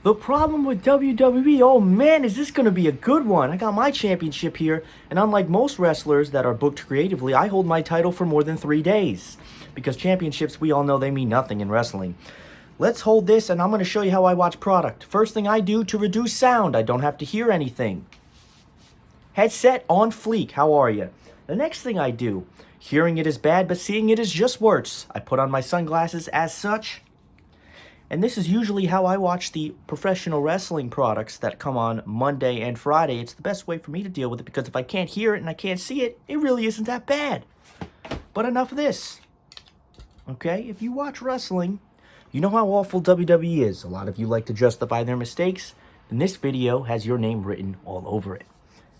The problem with WWE, oh man, is this going to be a good one? I got my championship here, and unlike most wrestlers that are booked creatively, I hold my title for more than 3 days. Because championships, we all know they mean nothing in wrestling. Let's hold this, and I'm going to show you how I watch product. First thing I do to reduce sound, I don't have to hear anything. Headset on fleek, how are you? The next thing I do, hearing it is bad, but seeing it is just worse. I put on my sunglasses as such. And this is usually how I watch the professional wrestling products that come on Monday and Friday. It's the best way for me to deal with it because if I can't hear it and I can't see it, it really isn't that bad. But enough of this. Okay, if you watch wrestling, you know how awful WWE is. A lot of you like to justify their mistakes, and this video has your name written all over it.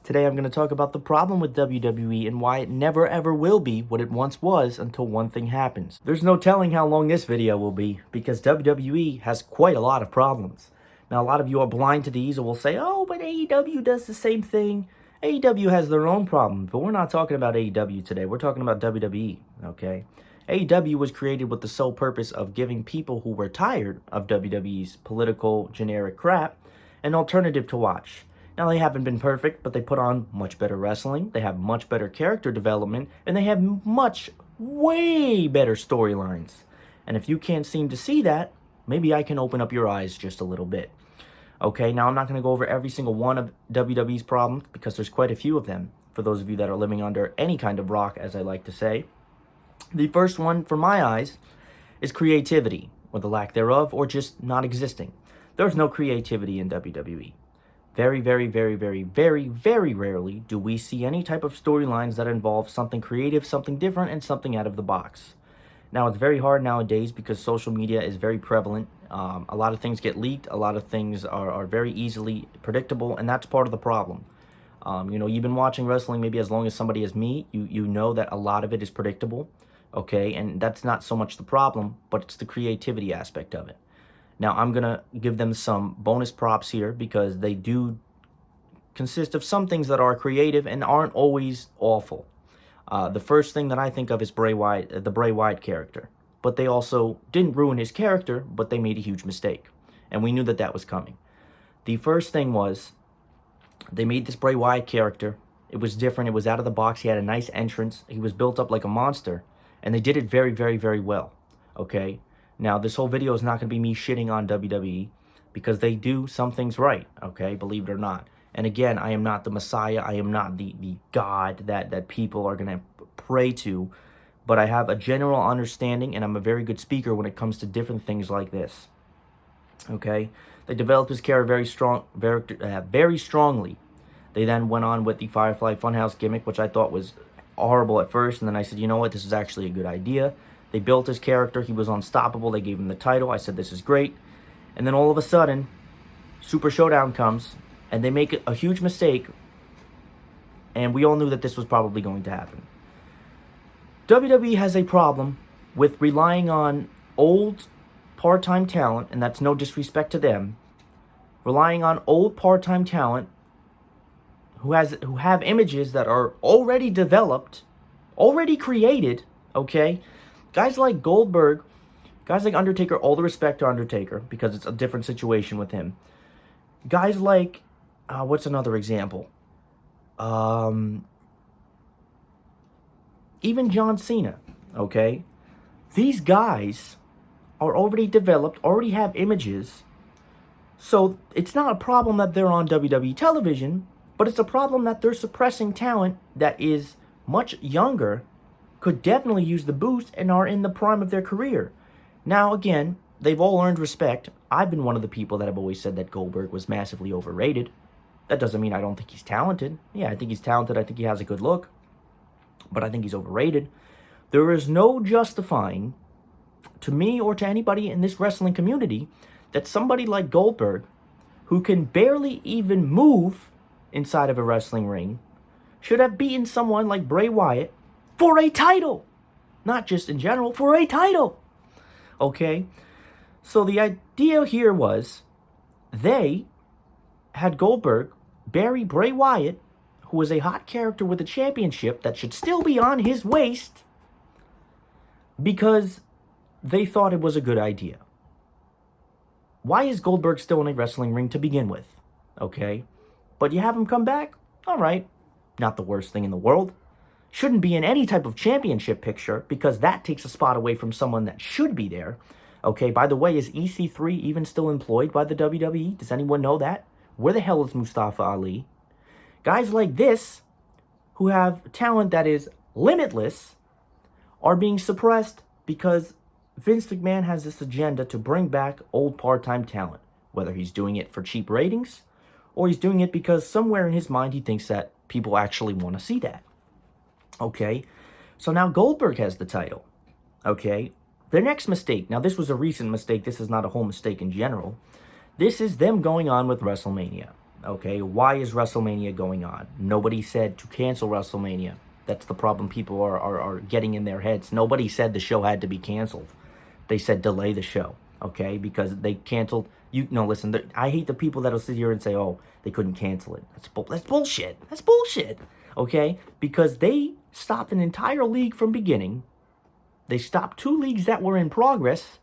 Today I'm going to talk about the problem with WWE and why it never ever will be what it once was until one thing happens. There's no telling how long this video will be because WWE has quite a lot of problems. Now a lot of you are blind to these and will say, oh, but AEW does the same thing. AEW has their own problems, but we're not talking about AEW today. We're talking about WWE, okay? AEW was created with the sole purpose of giving people who were tired of WWE's political, generic crap an alternative to watch. Now, they haven't been perfect, but they put on much better wrestling, they have much better character development, and they have way better storylines. And if you can't seem to see that, maybe I can open up your eyes just a little bit. Okay, now I'm not going to go over every single one of WWE's problems, because there's quite a few of them, for those of you that are living under any kind of rock, as I like to say. The first one, for my eyes, is creativity, or the lack thereof, or just not existing. There's no creativity in WWE. Very rarely do we see any type of storylines that involve something creative, something different, and something out of the box. Now, it's very hard nowadays because social media is very prevalent. A lot of things get leaked. A lot of things are very easily predictable, and that's part of the problem. You've been watching wrestling maybe as long as somebody as me. You know that a lot of it is predictable, okay? And that's not so much the problem, but it's the creativity aspect of it. Now, I'm going to give them some bonus props here because they do consist of some things that are creative and aren't always awful. The first thing that I think of is Bray Wyatt, the Bray Wyatt character. But they also didn't ruin his character, but they made a huge mistake. And we knew that that was coming. The first thing was they made this Bray Wyatt character. It was different. It was out of the box. He had a nice entrance. He was built up like a monster. And they did it very well. Okay? Now, this whole video is not going to be me shitting on WWE because they do some things right, okay? Believe it or not. And again, I am not the Messiah. I am not the God that people are going to pray to. But I have a general understanding, and I'm a very good speaker when it comes to different things like this. Okay? They developed his character very strongly. They then went on with the Firefly Funhouse gimmick, which I thought was horrible at first. And then I said, you know what? This is actually a good idea. They built his character. He was unstoppable. They gave him the title. I said, this is great. And then all of a sudden, Super Showdown comes, and they make a huge mistake. And we all knew that this was probably going to happen. WWE has a problem with relying on old part-time talent, and that's no disrespect to them, relying on old part-time talent who have images that are already developed, already created, okay? Guys like Goldberg, guys like Undertaker, all the respect to Undertaker, because it's a different situation with him. Guys like, what's another example? Even John Cena, okay? These guys are already developed, already have images, so it's not a problem that they're on WWE television, but it's a problem that they're suppressing talent that is much younger, could definitely use the boost, and are in the prime of their career. Now, again, they've all earned respect. I've been one of the people that have always said that Goldberg was massively overrated. That doesn't mean I don't think he's talented. Yeah, I think he's talented. I think he has a good look. But I think he's overrated. There is no justifying, to me or to anybody in this wrestling community, that somebody like Goldberg, who can barely even move inside of a wrestling ring, should have beaten someone like Bray Wyatt for a title. Not just in general, for a title. Okay? So the idea here was they had Goldberg bury Bray Wyatt, who was a hot character with a championship that should still be on his waist, because they thought it was a good idea. Why is Goldberg still in a wrestling ring to begin with? Okay. But you have him come back? All right. Not the worst thing in the world. Shouldn't be in any type of championship picture because that takes a spot away from someone that should be there. Okay, by the way, is EC3 even still employed by the WWE? Does anyone know that? Where the hell is Mustafa Ali? Guys like this, who have talent that is limitless, are being suppressed because Vince McMahon has this agenda to bring back old part-time talent, whether he's doing it for cheap ratings or he's doing it because somewhere in his mind he thinks that people actually want to see that. Okay, so now Goldberg has the title. Okay, their next mistake, now this was a recent mistake, this is not a whole mistake in general. This is them going on with WrestleMania. Okay, why is WrestleMania going on? Nobody said to cancel WrestleMania. That's the problem people are getting in their heads. Nobody said the show had to be canceled. They said delay the show, okay, because they canceled. Listen, I hate the people that'll sit here and say, oh, they couldn't cancel it. That's bullshit. That's bullshit, okay, because they stopped an entire league from beginning. They stopped 2 leagues that were in progress,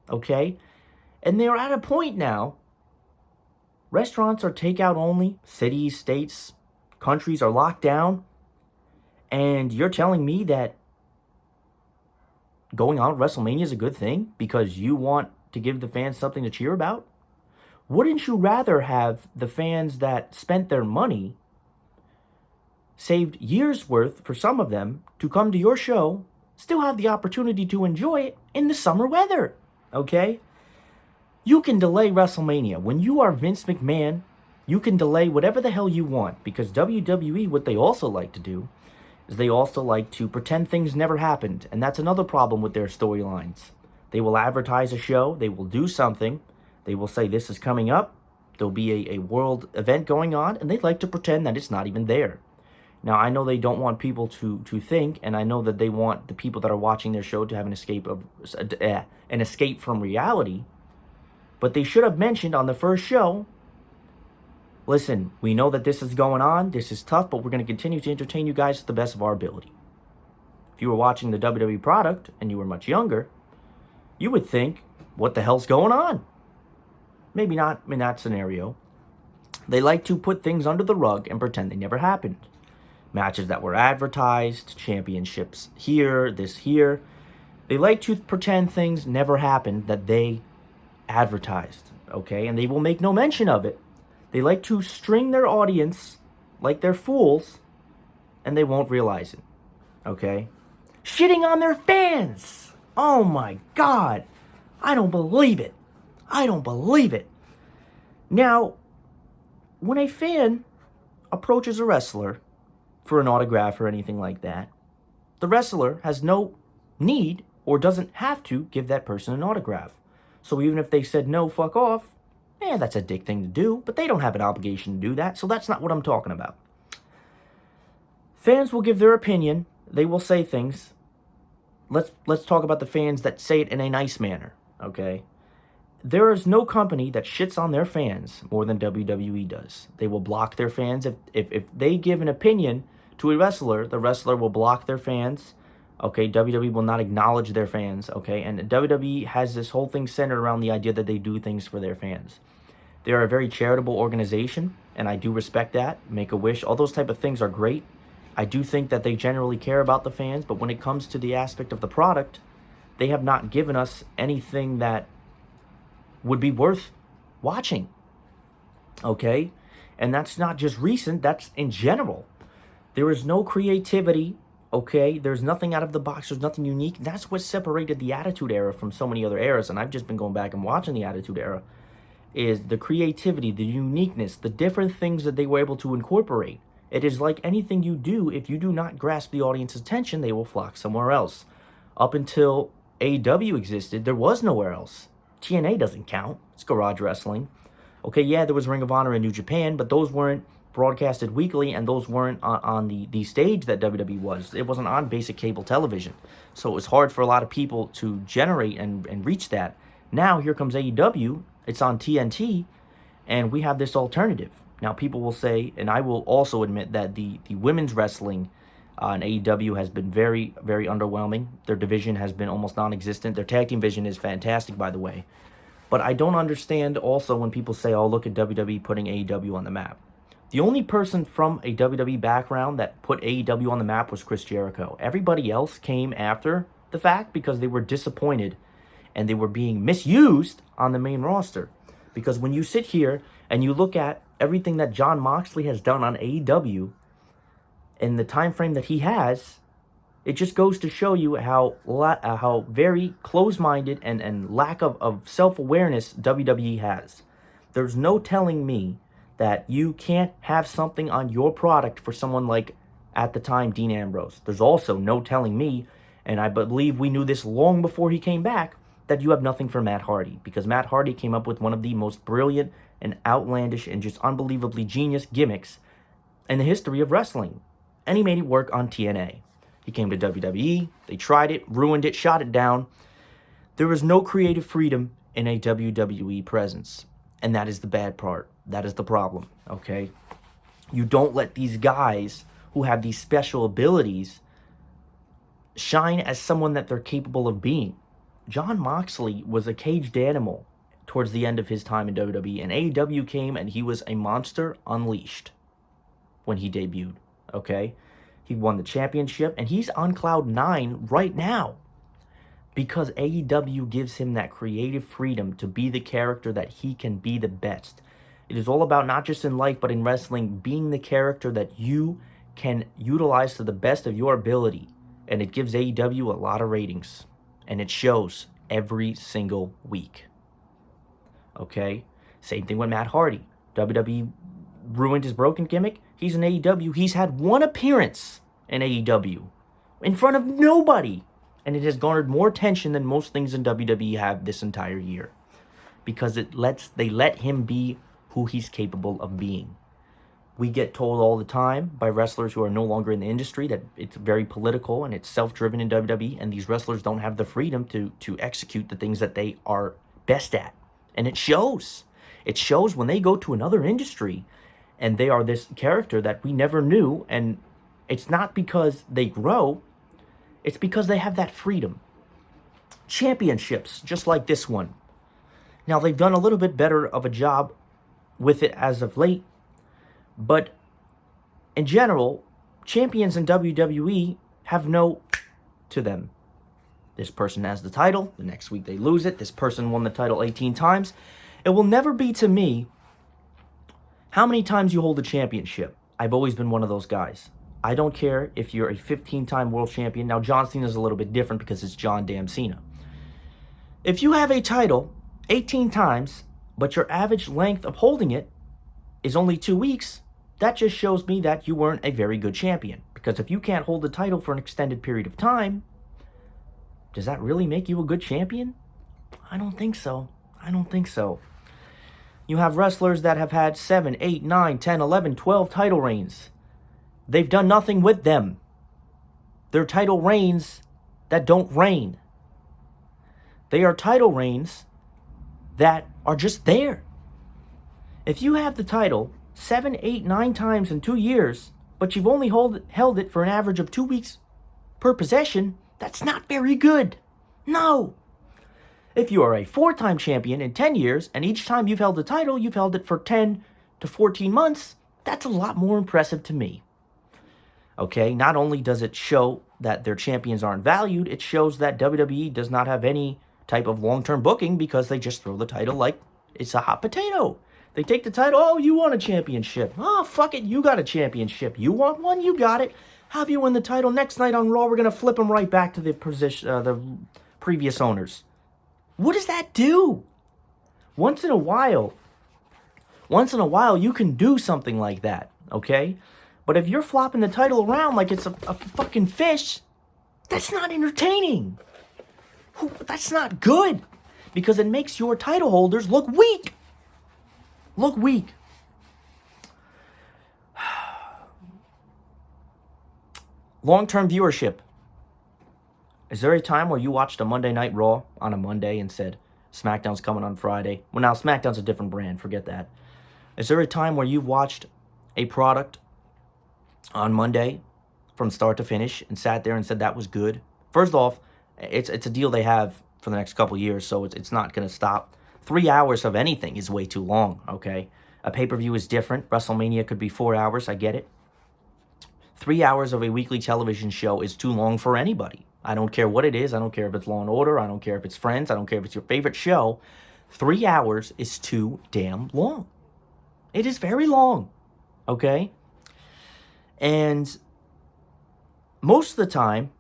okay, and they're at a point now. Restaurants are takeout only. Cities, states, countries are locked down. And you're telling me that going on with WrestleMania is a good thing because you want to give the fans something to cheer about? Wouldn't you rather have the fans that spent their money, saved years worth for some of them, to come to your show, still have the opportunity to enjoy it in the summer weather? Okay? You can delay WrestleMania. When you are Vince McMahon, you can delay whatever the hell you want because WWE, what they also like to do is they also like to pretend things never happened. And that's another problem with their storylines. They will advertise a show. They will do something. They will say this is coming up. There'll be a world event going on. And they like to pretend that it's not even there. Now, I know they don't want people to think. And I know that they want the people that are watching their show to have an escape from reality. But they should have mentioned on the first show, listen, we know that this is going on, this is tough, but we're going to continue to entertain you guys to the best of our ability. If you were watching the WWE product and you were much younger, you would think, what the hell's going on? Maybe not in that scenario. They like to put things under the rug and pretend they never happened. Matches that were advertised, championships here, this here. They like to pretend things never happened that they advertised, okay? And they will make no mention of it. They like to string their audience like they're fools, and they won't realize it, okay? Shitting on their fans! Oh my God! I don't believe it. I don't believe it. Now, when a fan approaches a wrestler for an autograph or anything like that, the wrestler has no need or doesn't have to give that person an autograph. So even if they said no, fuck off, that's a dick thing to do, but they don't have an obligation to do that, so that's not what I'm talking about. Fans will give their opinion. They will say things. Let's talk about the fans that say it in a nice manner, okay? There is no company that shits on their fans more than WWE does. They will block their fans. If they give an opinion to a wrestler, the wrestler will block their fans. Okay, WWE will not acknowledge their fans, okay? And WWE has this whole thing centered around the idea that they do things for their fans. They are a very charitable organization, and I do respect that. Make-A-Wish, all those type of things are great. I do think that they generally care about the fans, but when it comes to the aspect of the product, they have not given us anything that would be worth watching, okay? And that's not just recent, that's in general. There is no creativity. Okay, there's nothing out of the box. There's nothing unique. That's what separated the Attitude Era from so many other eras. And I've just been going back and watching the Attitude Era. Is the creativity, the uniqueness, the different things that they were able to incorporate. It is like anything you do. If you do not grasp the audience's attention, they will flock somewhere else. Up until AEW existed, there was nowhere else. TNA doesn't count. It's garage wrestling. Okay, yeah, there was Ring of Honor in New Japan, but those weren't broadcasted weekly, and those weren't on the stage that WWE was. It wasn't on basic cable television. So it was hard for a lot of people to generate and reach that. Now, here comes AEW. It's on TNT, and we have this alternative. Now, people will say, and I will also admit that the women's wrestling in AEW has been very, very underwhelming. Their division has been almost non-existent. Their tag team division is fantastic, by the way. But I don't understand also when people say, oh, look at WWE putting AEW on the map. The only person from a WWE background that put AEW on the map was Chris Jericho. Everybody else came after the fact because they were disappointed and they were being misused on the main roster. Because when you sit here and you look at everything that Jon Moxley has done on AEW in the time frame that he has, it just goes to show you how very close-minded and lack of self-awareness WWE has. There's no telling me that you can't have something on your product for someone like, at the time, Dean Ambrose. There's also no telling me, and I believe we knew this long before he came back, that you have nothing for Matt Hardy, because Matt Hardy came up with one of the most brilliant and outlandish and just unbelievably genius gimmicks in the history of wrestling, and he made it work on TNA. He came to WWE, they tried it, ruined it, shot it down. There is no creative freedom in a WWE presence, and that is the bad part. That is the problem, okay? You don't let these guys who have these special abilities shine as someone that they're capable of being. Jon Moxley was a caged animal towards the end of his time in WWE, and AEW came and he was a monster unleashed when he debuted, okay? He won the championship, and he's on cloud 9 right now because AEW gives him that creative freedom to be the character that he can be the best. It is all about, not just in life, but in wrestling, being the character that you can utilize to the best of your ability. And it gives AEW a lot of ratings. And it shows every single week. Okay? Same thing with Matt Hardy. WWE ruined his broken gimmick. He's in AEW. He's had one appearance in AEW in front of nobody. And it has garnered more attention than most things in WWE have this entire year. Because they let him be who he's capable of being. We get told all the time by wrestlers who are no longer in the industry that it's very political and it's self-driven in WWE, and these wrestlers don't have the freedom to execute the things that they are best at. And it shows. It shows when they go to another industry and they are this character that we never knew, and it's not because they grow, it's because they have that freedom. Championships, just like this one. Now, they've done a little bit better of a job with it as of late, but in general, champions in WWE have no to them. This person has the title, the next week they lose it. This person won the title 18 times. It will never be to me how many times you hold a championship. I've always been one of those guys. I don't care if you're a 15-time world champion. Now, John Cena is a little bit different because it's John damn Cena. If you have a title 18 times, but your average length of holding it is only 2 weeks, that just shows me that you weren't a very good champion. Because if you can't hold the title for an extended period of time, does that really make you a good champion? I don't think so. I don't think so. You have wrestlers that have had 7, 8, 9, 10, 11, 12 title reigns. They've done nothing with them. They're title reigns that don't reign. They are title reigns that are just there. If you have the title 7, 8, 9 times in 2 years, but you've only held it for an average of 2 weeks per possession, that's not very good. No. If you are a 4-time champion in 10 years, and each time you've held the title, you've held it for 10 to 14 months, that's a lot more impressive to me. Okay, not only does it show that their champions aren't valued, it shows that WWE does not have any type of long-term booking because they just throw the title like it's a hot potato. They take the title, oh, you want a championship. Oh, fuck it, you got a championship. You want one, you got it. Have you win the title. Next night on Raw, we're going to flip them right back to the previous owners. What does that do? Once in a while, you can do something like that, okay? But if you're flopping the title around like it's a fucking fish, that's not entertaining. That's not good. Because it makes your title holders look weak. Look weak. Long-term viewership. Is there a time where you watched a Monday Night Raw on a Monday and said, SmackDown's coming on Friday? Well, now SmackDown's a different brand. Forget that. Is there a time where you watched a product on Monday from start to finish and sat there and said that was good? First off, it's a deal they have for the next couple years, so it's not going to stop. 3 hours of anything is way too long, okay? A pay-per-view is different. WrestleMania could be 4 hours, I get it. 3 hours of a weekly television show is too long for anybody. I don't care what it is. I don't care if it's Law & Order. I don't care if it's Friends. I don't care if it's your favorite show. 3 hours is too damn long. It is very long, okay? And most of the time,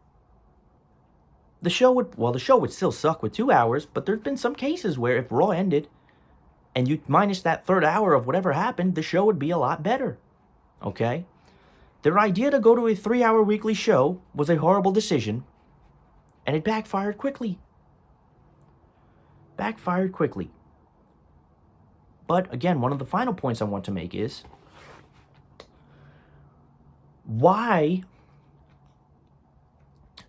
the show would still suck with 2 hours, but there's been some cases where if Raw ended and you minus that third hour of whatever happened, the show would be a lot better, okay? Their idea to go to a 3-hour weekly show was a horrible decision, and it backfired quickly. Backfired quickly. But again, one of the final points I want to make is, why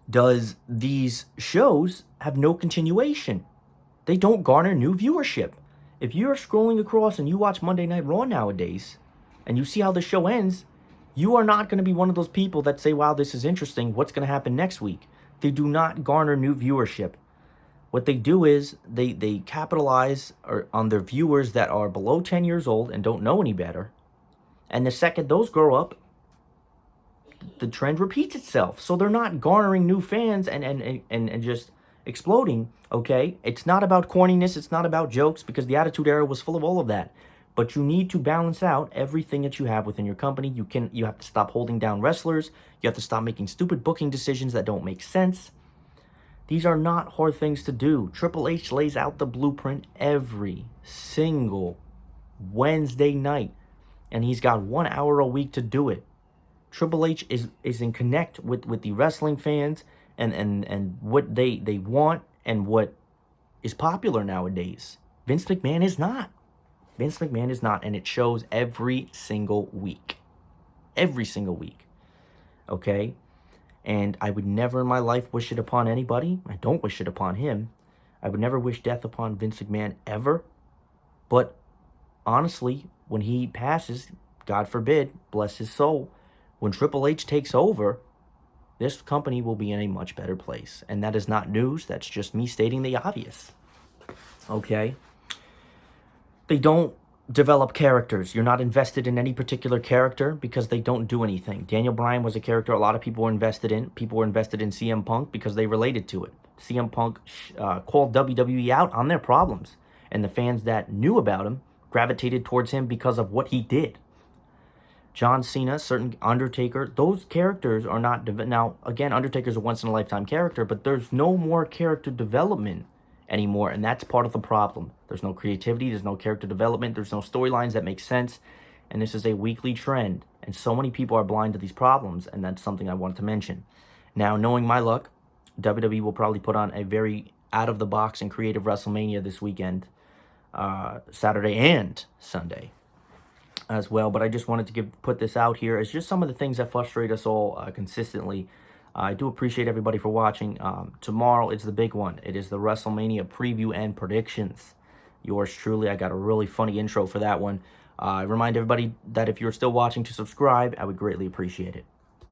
does these shows have no continuation? They don't garner new viewership. If you're scrolling across and you watch Monday Night Raw nowadays, and you see how the show ends, you are not going to be one of those people that say, wow, this is interesting. What's going to happen next week? They do not garner new viewership. What they do is they capitalize on their viewers that are below 10 years old and don't know any better. And the second those grow up, the trend repeats itself. So they're not garnering new fans and just exploding, okay? It's not about corniness. It's not about jokes, because the Attitude Era was full of all of that. But you need to balance out everything that you have within your company. You have to stop holding down wrestlers. You have to stop making stupid booking decisions that don't make sense. These are not hard things to do. Triple H lays out the blueprint every single Wednesday night, and he's got 1 hour a week to do it. Triple H is in connect with the wrestling fans and what they want and what is popular nowadays. Vince McMahon is not. Vince McMahon is not, and it shows every single week. Every single week. Okay? And I would never in my life wish it upon anybody. I don't wish it upon him. I would never wish death upon Vince McMahon ever. But honestly, when he passes, God forbid, bless his soul, when Triple H takes over, this company will be in a much better place. And that is not news. That's just me stating the obvious. Okay? They don't develop characters. You're not invested in any particular character because they don't do anything. Daniel Bryan was a character a lot of people were invested in. People were invested in CM Punk because they related to it. CM Punk called WWE out on their problems. And the fans that knew about him gravitated towards him because of what he did. John Cena, certain Undertaker, those characters are not... Now, again, Undertaker's a once-in-a-lifetime character, but there's no more character development anymore, and that's part of the problem. There's no creativity, there's no character development, there's no storylines that make sense, and this is a weekly trend, and so many people are blind to these problems, and that's something I wanted to mention. Now, knowing my luck, WWE will probably put on a very out-of-the-box and creative WrestleMania this weekend, Saturday and Sunday as well, but I just wanted to put this out here as just some of the things that frustrate us all consistently. I do appreciate everybody for watching. Tomorrow is the big one. It is the WrestleMania preview and predictions. Yours truly. I got a really funny intro for that one. I remind everybody that if you're still watching to subscribe, I would greatly appreciate it.